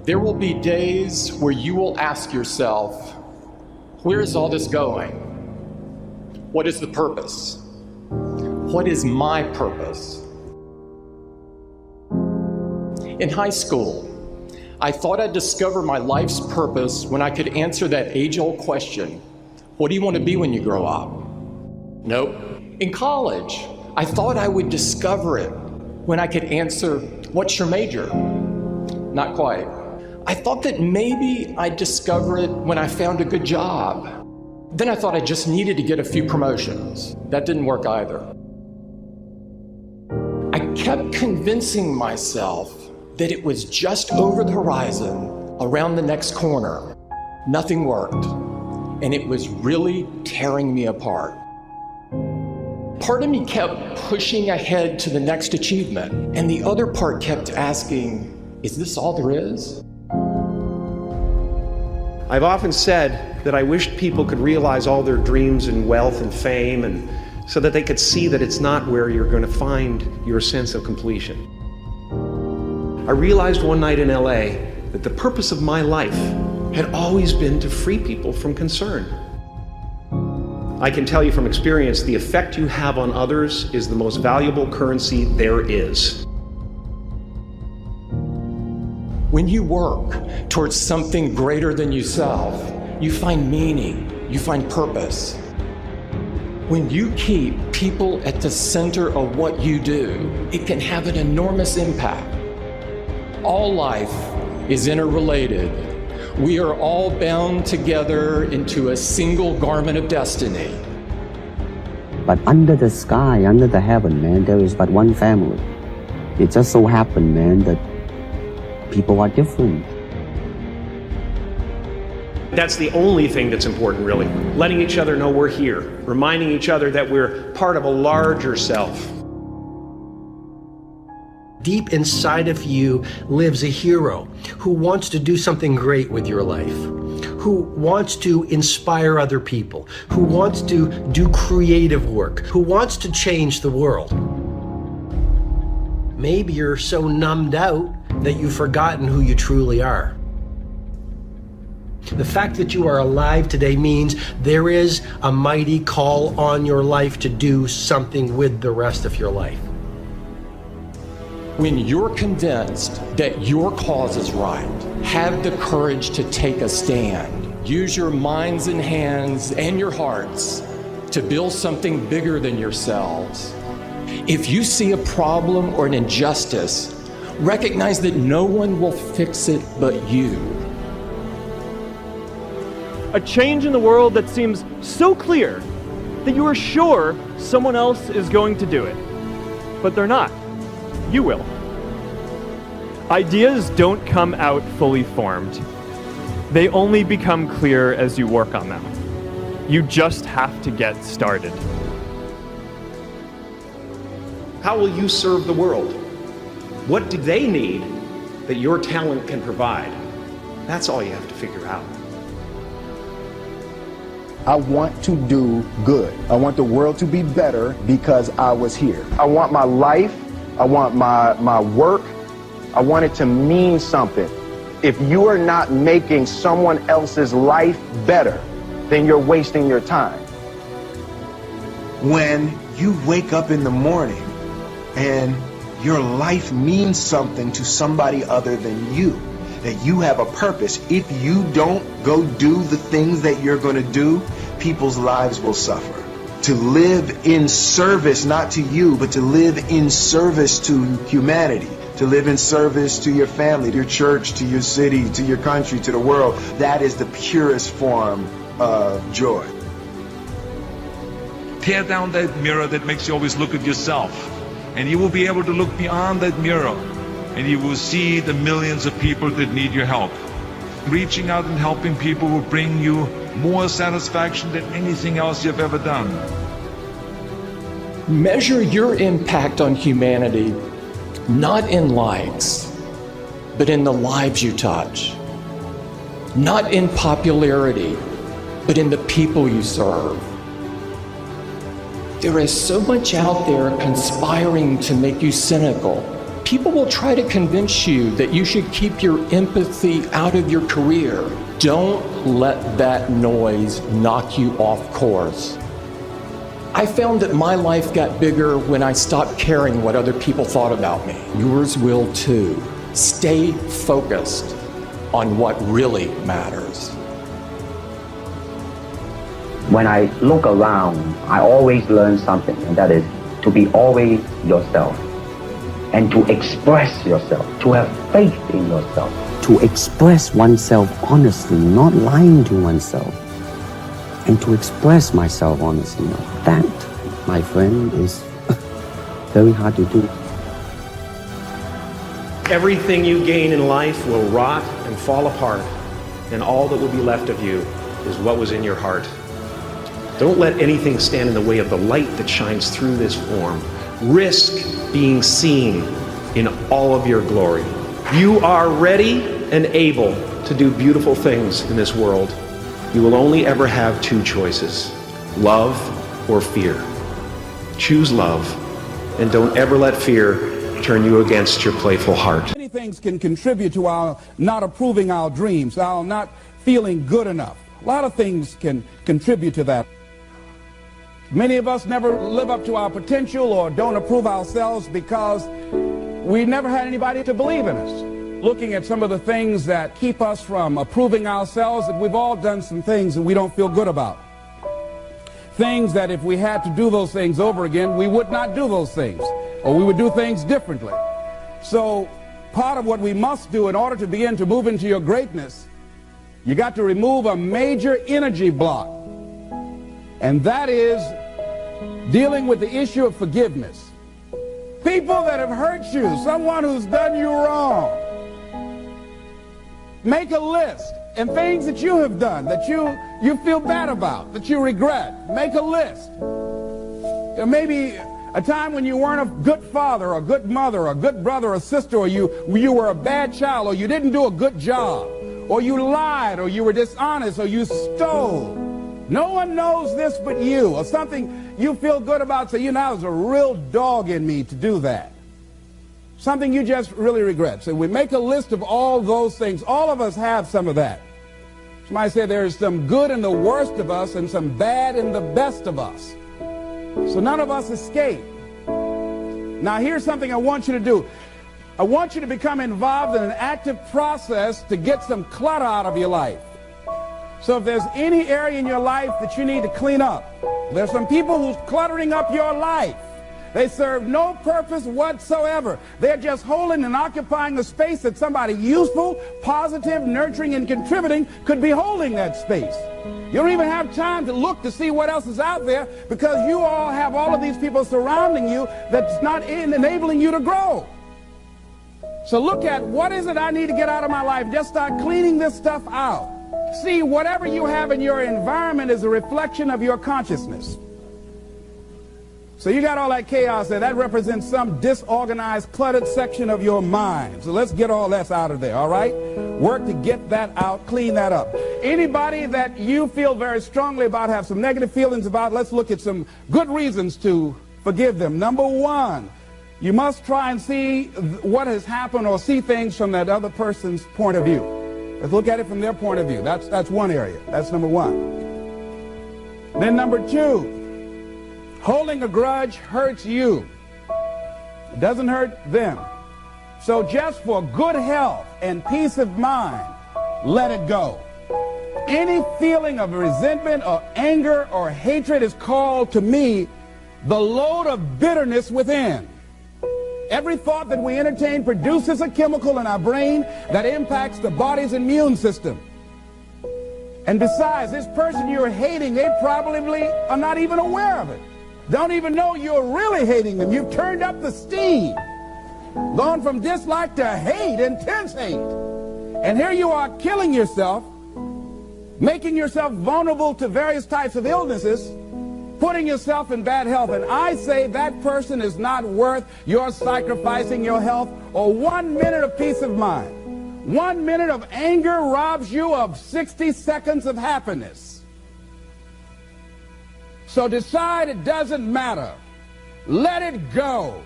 There will be days where you will ask yourself, where is all this going? What is the purpose? What is my purpose? In high school, I thought I'd discover my life's purpose when I could answer that age-old question, what do you want to be when you grow up? Nope. In college, I thought I would discover it when I could answer, what's your major? Not quite. I thought that maybe I'd discover it when I found a good job. Then I thought I just needed to get a few promotions. That didn't work either. I kept convincing myself that it was just over the horizon, around the next corner. Nothing worked, and it was really tearing me apart. Part of me kept pushing ahead to the next achievement, and the other part kept asking, is this all there is? I've often said that I wished people could realize all their dreams and wealth and fame, and so that they could see that it's not where you're going to find your sense of completion. I realized one night in LA that the purpose of my life had always been to free people from concern. I can tell you from experience, the effect you have on others is the most valuable currency there is. When you work towards something greater than yourself, you find meaning, you find purpose. When you keep people at the center of what you do, it can have an enormous impact. All life is interrelated. We are all bound together into a single garment of destiny. But under the sky, under the heaven, man, there is but one family. It just so happened, man, that people are different. That's the only thing that's important, really. Letting each other know we're here. Reminding each other that we're part of a larger self. Deep inside of you lives a hero who wants to do something great with your life, who wants to inspire other people, who wants to do creative work, who wants to change the world. Maybe you're so numbed out that you've forgotten who you truly are. The fact that you are alive today means there is a mighty call on your life to do something with the rest of your life. When you're convinced that your cause is right, have the courage to take a stand. Use your minds and hands and your hearts to build something bigger than yourselves. If you see a problem or an injustice, recognize that no one will fix it but you. A change in the world that seems so clear that you are sure someone else is going to do it, but they're not. You will. Ideas don't come out fully formed. They only become clear as you work on them. You just have to get started. How will you serve the world? What do they need that your talent can provide? That's all you have to figure out. I want to do good. I want the world to be better because I was here. I want my life, I want my work, I want it to mean something. If you are not making someone else's life better, then you're wasting your time. When you wake up in the morning and your life means something to somebody other than you, that you have a purpose. If you don't go do the things that you're going to do, people's lives will suffer. To live in service, not to you, but to live in service to humanity, to live in service to your family, to your church, to your city, to your country, to the world, that is the purest form of joy. Tear down that mirror that makes you always look at yourself, and you will be able to look beyond that mirror, and you will see the millions of people that need your help. Reaching out and helping people will bring you more satisfaction than anything else you've ever done. Measure your impact on humanity not in likes, but in the lives you touch. Not in popularity, but in the people you serve. There is so much out there conspiring to make you cynical, People will try to convince you that you should keep your empathy out of your career. Don't let that noise knock you off course. I found that my life got bigger when I stopped caring what other people thought about me. Yours will too. Stay focused on what really matters. When I look around, I always learn something, and that is to be always yourself and to express yourself, to have faith in yourself, to express oneself honestly, not lying to oneself, and to express myself honestly. That, my friend, is very hard to do. Everything you gain in life will rot and fall apart, and all that will be left of you is what was in your heart. Don't let anything stand in the way of the light that shines through this form. Risk being seen in all of your glory. You are ready and able to do beautiful things in this world. You will only ever have two choices, love or fear. Choose love, and don't ever let fear turn you against your playful heart. Many things can contribute to our not approving our dreams, our not feeling good enough. A lot of things can contribute to that. Many of us never live up to our potential or don't approve ourselves because we never had anybody to believe in us. Looking at some of the things that keep us from approving ourselves, that we've all done some things that we don't feel good about. Things that if we had to do those things over again, we would not do those things, or we would do things differently. So part of what we must do in order to begin to move into your greatness, you got to remove a major energy block. And that is dealing with the issue of forgiveness. People that have hurt you, someone who's done you wrong. Make a list, and things that you have done that you feel bad about, that you regret. Make a list. Maybe a time when you weren't a good father, or a good mother, or a good brother or sister, or you were a bad child, or you didn't do a good job, or you lied, or you were dishonest, or you stole. No one knows this but you, or something you feel good about, so I was a real dog in me to do that. Something you just really regret. So we make a list of all those things. All of us have some of that. Somebody said there's some good in the worst of us and some bad in the best of us. So none of us escape. Now here's something I want you to do. I want you to become involved in an active process to get some clutter out of your life. So if there's any area in your life that you need to clean up, there's some people who's cluttering up your life. They serve no purpose whatsoever. They're just holding and occupying the space that somebody useful, positive, nurturing, and contributing could be holding that space. You don't even have time to look to see what else is out there because you all have all of these people surrounding you that's not enabling you to grow. So look at what is it I need to get out of my life. Just start cleaning this stuff out. See, whatever you have in your environment is a reflection of your consciousness. So you got all that chaos there. That represents some disorganized, cluttered section of your mind. So let's get all that out of there, all right? Work to get that out, clean that up. Anybody that you feel very strongly about, have some negative feelings about, let's look at some good reasons to forgive them. Number one, you must try and see what has happened or see things from that other person's point of view. Let's look at it from their point of view. That's one area. That's number one. Then number two, holding a grudge hurts you. It doesn't hurt them. So just for good health and peace of mind, let it go. Any feeling of resentment or anger or hatred is called, to me, the load of bitterness within. Every thought that we entertain produces a chemical in our brain that impacts the body's immune system. And besides, this person you're hating, they probably are not even aware of it. Don't even know you're really hating them. You've turned up the steam. Gone from dislike to hate, intense hate. And here you are killing yourself, making yourself vulnerable to various types of illnesses, putting yourself in bad health. And I say that person is not worth your sacrificing your health or 1 minute of peace of mind. 1 minute of anger robs you of 60 seconds of happiness. So decide it doesn't matter. Let it go.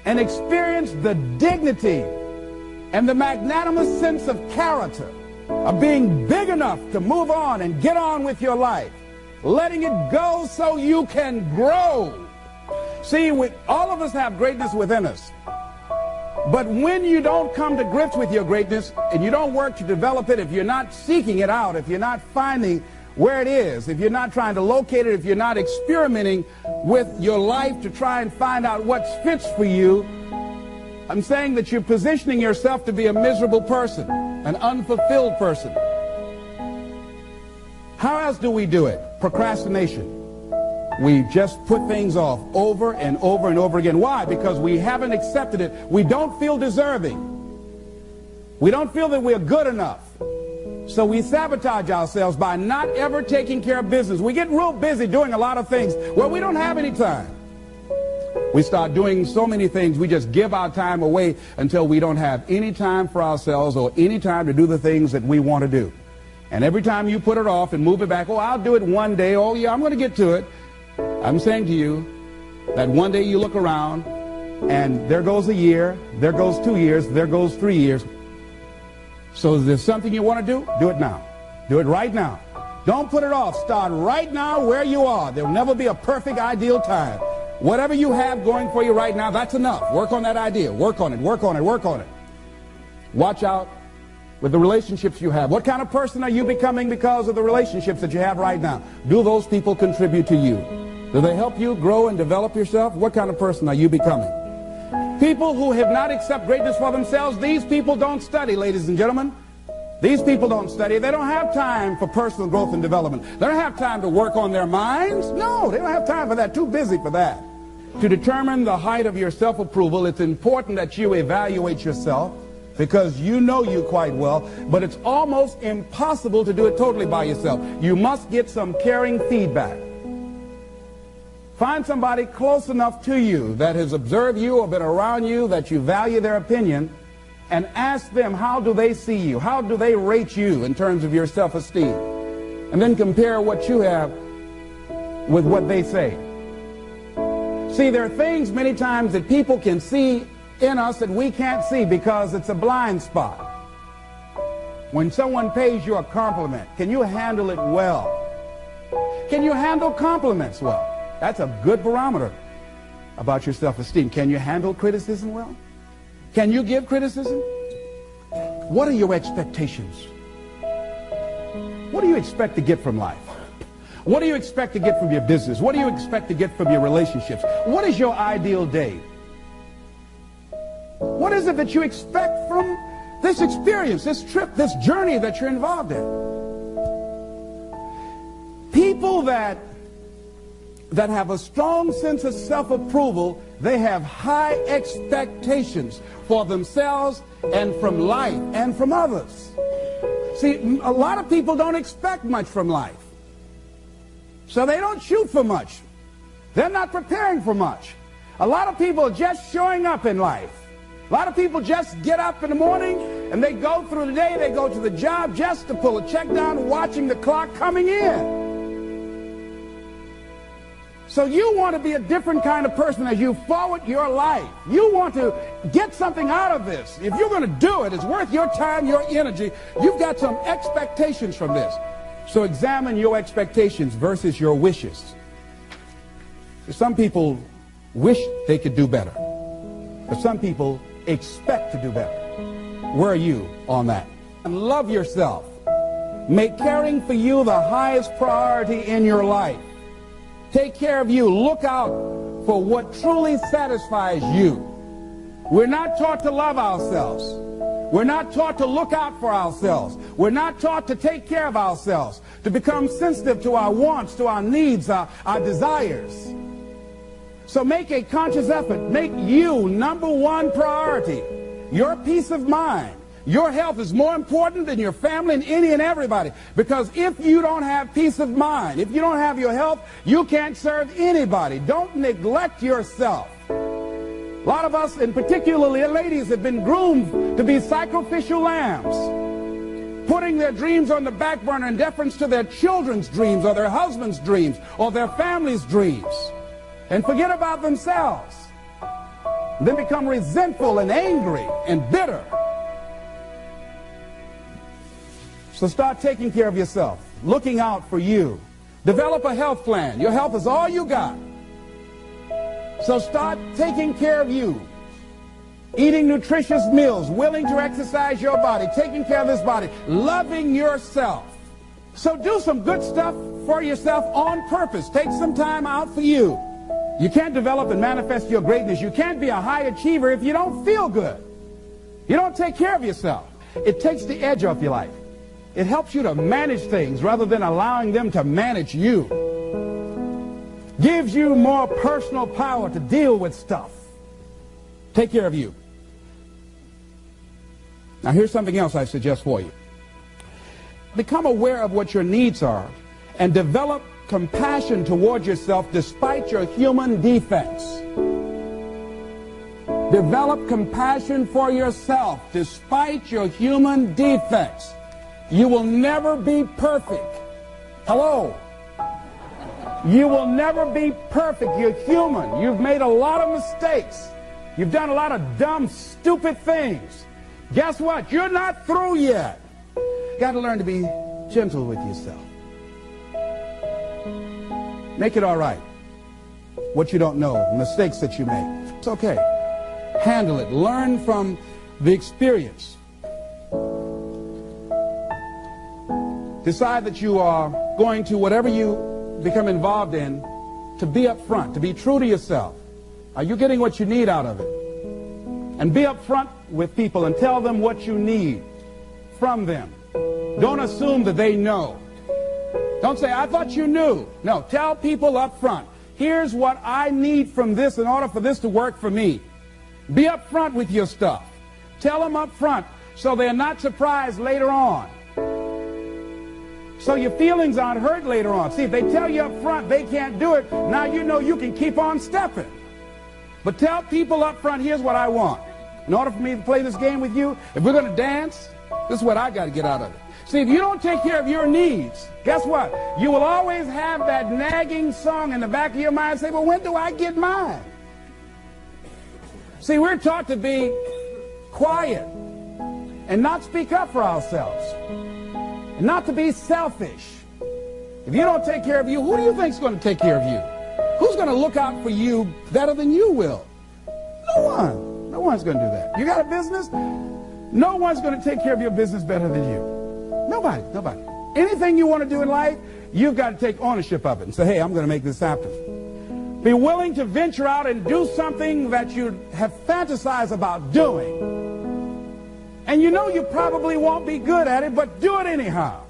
and experience the dignity and the magnanimous sense of character of being big enough to move on and get on with your life, letting it go so you can grow. See, all of us have greatness within us. But when you don't come to grips with your greatness and you don't work to develop it, if you're not seeking it out, if you're not finding where it is, if you're not trying to locate it, if you're not experimenting with your life to try and find out what fits for you, I'm saying that you're positioning yourself to be a miserable person, an unfulfilled person. How else do we do it? Procrastination. We just put things off over and over and over again. Why? Because we haven't accepted it. We don't feel deserving. We don't feel that we're good enough. So we sabotage ourselves by not ever taking care of business. We get real busy doing a lot of things where we don't have any time. We start doing so many things, we just give our time away until we don't have any time for ourselves or any time to do the things that we want to do. And every time you put it off and move it back, oh, I'll do it one day, oh yeah, I'm going to get to it. I'm saying to you that one day you look around and there goes a year, there goes 2 years, there goes 3 years. So if there's something you want to do, do it now. Do it right now. Don't put it off. Start right now where you are. There will never be a perfect, ideal time. Whatever you have going for you right now, that's enough. Work on that idea. Work on it, work on it, work on it. Watch out with the relationships you have. What kind of person are you becoming because of the relationships that you have right now? Do those people contribute to you? Do they help you grow and develop yourself? What kind of person are you becoming? People who have not accepted greatness for themselves, these people don't study, ladies and gentlemen. These people don't study. They don't have time for personal growth and development. They don't have time to work on their minds. No, they don't have time for that. Too busy for that. To determine the height of your self-approval, it's important that you evaluate yourself because you know you quite well, but it's almost impossible to do it totally by yourself. You must get some caring feedback. Find somebody close enough to you that has observed you or been around you that you value their opinion and ask them, how do they see you? How do they rate you in terms of your self-esteem? And then compare what you have with what they say. See, there are things many times that people can see in us that we can't see because it's a blind spot. When someone pays you a compliment, can you handle it well? Can you handle compliments well? That's a good barometer about your self-esteem. Can you handle criticism well? Can you give criticism? What are your expectations? What do you expect to get from life? What do you expect to get from your business? What do you expect to get from your relationships? What is your ideal day? What is it that you expect from this experience, this trip, this journey that you're involved in? People that have a strong sense of self-approval, they have high expectations for themselves and from life and from others. See, a lot of people don't expect much from life. So they don't shoot for much. They're not preparing for much. A lot of people are just showing up in life. A lot of people just get up in the morning and they go through the day, they go to the job just to pull a check down, watching the clock coming in. So you want to be a different kind of person as you forward your life. You want to get something out of this. If you're going to do it, it's worth your time, your energy. You've got some expectations from this. So examine your expectations versus your wishes. Some people wish they could do better, but some people expect to do better. Where are you on that? And love yourself. Make caring for you the highest priority in your life. Take care of you. Look out for what truly satisfies you. We're not taught to love ourselves. We're not taught to look out for ourselves. We're not taught to take care of ourselves, to become sensitive to our wants, to our needs, our desires. So make a conscious effort. Make you number one priority. Your peace of mind. Your health is more important than your family and any and everybody. Because if you don't have peace of mind, if you don't have your health, you can't serve anybody. Don't neglect yourself. A lot of us, and particularly ladies, have been groomed to be sacrificial lambs, putting their dreams on the back burner in deference to their children's dreams or their husband's dreams or their family's dreams, and forget about themselves. then become resentful and angry and bitter. So start taking care of yourself, looking out for you. Develop a health plan. Your health is all you got. So start taking care of you. Eating nutritious meals, willing to exercise your body, taking care of this body, loving yourself. So do some good stuff for yourself on purpose. Take some time out for you. You can't develop and manifest your greatness. You can't be a high achiever if you don't feel good. You don't take care of yourself. It takes the edge off your life. It helps you to manage things rather than allowing them to manage you. Gives you more personal power to deal with stuff. Take care of you. Now here's something else I suggest for you. Become aware of what your needs are and develop compassion toward yourself despite your human defects. Develop compassion for yourself despite your human defects. You will never be perfect. Hello? You will never be perfect. You're human. You've made a lot of mistakes. You've done a lot of dumb, stupid things. Guess what? You're not through yet. You got to learn to be gentle with yourself. Make it all right. What you don't know, mistakes that you make. It's okay. Handle it. Learn from the experience. Decide that you are going to, whatever you become involved in, to be upfront, to be true to yourself. Are you getting what you need out of it? And be upfront with people and tell them what you need from them. Don't assume that they know. Don't say, I thought you knew. No, tell people up front, here's what I need from this in order for this to work for me. Be upfront with your stuff. Tell them up front so they're not surprised later on. So your feelings aren't hurt later on. See, if they tell you up front they can't do it, now you know you can keep on stepping. But tell people up front, here's what I want. In order for me to play this game with you, if we're going to dance, this is what I got to get out of it. See, if you don't take care of your needs, guess what? You will always have that nagging song in the back of your mind say, well, when do I get mine? See, we're taught to be quiet and not speak up for ourselves. And not to be selfish. If you don't take care of you, who do you think is going to take care of you? Who's going to look out for you better than you will? No one. No one's going to do that. You got a business? No one's going to take care of your business better than you. Nobody. Nobody. Anything you want to do in life, you've got to take ownership of it and say, hey, I'm going to make this happen. Be willing to venture out and do something that you have fantasized about doing. And you know you probably won't be good at it, but do it anyhow.